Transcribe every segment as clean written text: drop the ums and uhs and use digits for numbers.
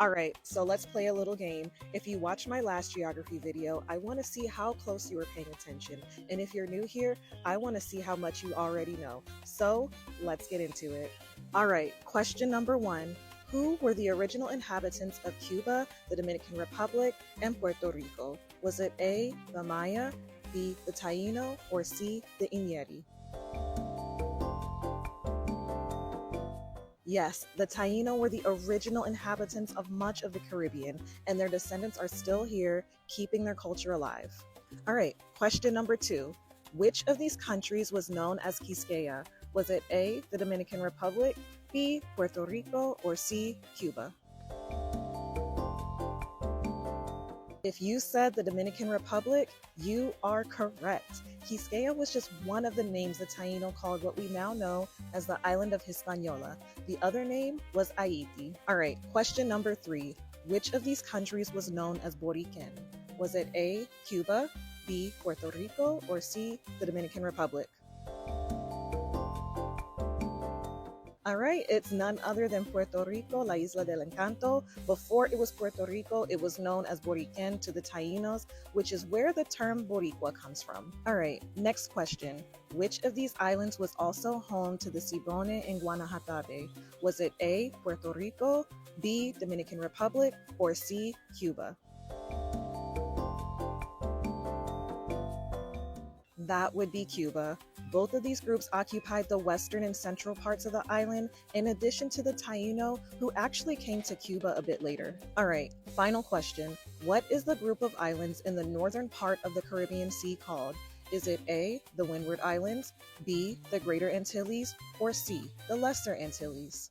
All right, so let's play a little game. If you watched my last geography video, I want to see how close you were paying attention. And if you're new here, I want to see how much you already know. So let's get into it. All right, question number one. Who were the original inhabitants of Cuba, the Dominican Republic, and Puerto Rico? Was it A, the Maya, B, the Taino, or C, the Iñeri? Yes, the Taino were the original inhabitants of much of the Caribbean, and their descendants are still here, keeping their culture alive. All right, question number two. Which of these countries was known as Quisqueya? Was it A, the Dominican Republic, B, Puerto Rico, or C, Cuba? If you said the Dominican Republic, you are correct. Quisqueya was just one of the names the Taino called what we now know as the island of Hispaniola. The other name was Haiti. All right, question number three. Which of these countries was known as Boriquen? Was it A, Cuba, B, Puerto Rico, or C, the Dominican Republic? All right, it's none other than Puerto Rico, La Isla del Encanto. Before it was Puerto Rico, it was known as Boriquen to the Taínos, which is where the term Boricua comes from. All right, next question. Which of these islands was also home to the Cibrone and Guanahatate? Was it A, Puerto Rico, B, Dominican Republic, or C, Cuba? That would be Cuba. Both of these groups occupied the western and central parts of the island, in addition to the Taino, who actually came to Cuba a bit later. All right, final question. What is the group of islands in the northern part of the Caribbean Sea called? Is it A, the Windward Islands, B, the Greater Antilles, or C, the Lesser Antilles?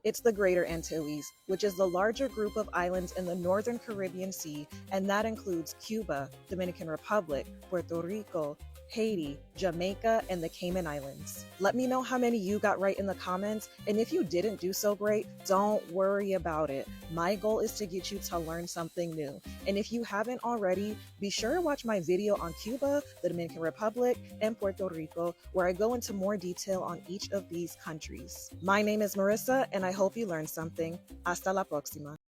It's the Greater Antilles, which is the larger group of islands in the northern Caribbean Sea, and that includes Cuba, Dominican Republic, Puerto Rico, Haiti, Jamaica, and the Cayman Islands. Let me know how many you got right in the comments, and if you didn't do so great, don't worry about it. My goal is to get you to learn something new. And if you haven't already, be sure to watch my video on Cuba, the Dominican Republic, and Puerto Rico, where I go into more detail on each of these countries. My name is Marissa, and I hope you learned something. Hasta la próxima.